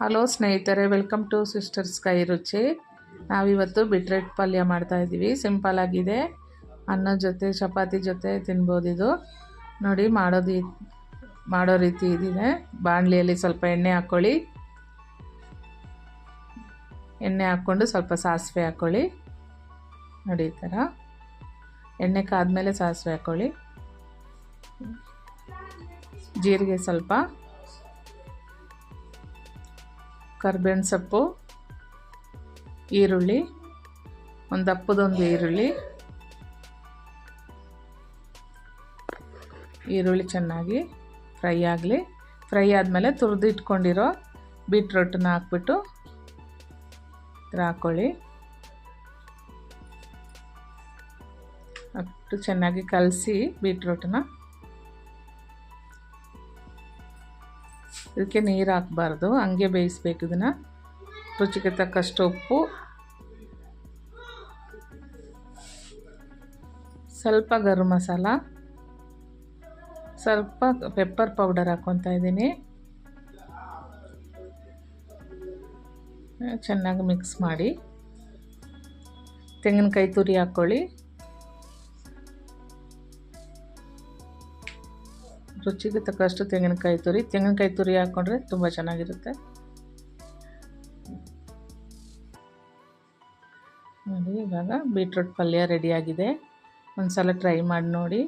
Hello ಸ್ನೇಹಿತರೆ, welcome to sisters ಕೈ ರುಚಿ. ನಾವಿವತ್ತು ಬಿಟ್ರೇಟ್ ಪಲ್ಯ ಮಾಡ್ತಾಯಿದ್ದೀವಿ. ಸಿಂಪಲ್ ಆಗಿದೆ, ಅನ್ನದ ಜೊತೆ ಚಪಾತಿ ಜೊತೆ ತಿನ್ಬೋದು. ಇದು ನೋಡಿ ಮಾಡೋ ರೀತಿ ಇದಿದೆ. ಬಾಣಲಿಯಲ್ಲಿ ಸ್ವಲ್ಪ ಎಣ್ಣೆ ಹಾಕ್ಕೊಳ್ಳಿ. ಎಣ್ಣೆ ಹಾಕ್ಕೊಂಡು ಸ್ವಲ್ಪ ಸಾಸಿವೆ ಹಾಕ್ಕೊಳ್ಳಿ. ನೋಡಿ ಈ ಥರ ಎಣ್ಣೆ ಕಾದ್ಮೇಲೆ ಸಾಸಿವೆ ಹಾಕ್ಕೊಳ್ಳಿ. ಜೀರಿಗೆ ಸ್ವಲ್ಪ, ಕರ್ಬೇವಿನ ಸೊಪ್ಪು, ಈರುಳ್ಳಿ, ಒಂದು ದಪ್ಪದೊಂದು ಈರುಳ್ಳಿ ಚೆನ್ನಾಗಿ ಫ್ರೈ ಆಗಲಿ. ಫ್ರೈ ಆದಮೇಲೆ ತುರಿದು ಇಟ್ಕೊಂಡಿರೋ ಬೀಟ್ರೋಟನ್ನ ಹಾಕ್ಬಿಟ್ಟು ಹಾಕ್ಕೊಳ್ಳಿ. ಅಷ್ಟು ಚೆನ್ನಾಗಿ ಕಲಸಿ ಬೀಟ್ರೋಟನ್ನ. ಇದಕ್ಕೆ ನೀರು ಹಾಕಬಾರ್ದು, ಹಂಗೆ ಬೇಯಿಸ್ಬೇಕು. ಇದನ್ನು ರುಚಿಗೆ ತಕ್ಕಷ್ಟು ಉಪ್ಪು, ಸ್ವಲ್ಪ ಗರಂ ಮಸಾಲ, ಸ್ವಲ್ಪ ಪೆಪ್ಪರ್ ಪೌಡರ್ ಹಾಕ್ಕೊತಾ ಇದ್ದೀನಿ. ಚೆನ್ನಾಗಿ ಮಿಕ್ಸ್ ಮಾಡಿ ತೆಂಗಿನಕಾಯಿ ತುರಿ ಹಾಕ್ಕೊಳ್ಳಿ. ರುಚಿಗೆ ತಕ್ಕಷ್ಟು ತೆಂಗಿನಕಾಯಿ ತುರಿ ಹಾಕ್ಕೊಂಡ್ರೆ ತುಂಬ ಚೆನ್ನಾಗಿರುತ್ತೆ. ನೋಡಿ, ಇವಾಗ ಬೀಟ್ರೂಟ್ ಪಲ್ಯ ರೆಡಿಯಾಗಿದೆ. ಒಂದು ಸಲ ಟ್ರೈ ಮಾಡಿ ನೋಡಿ.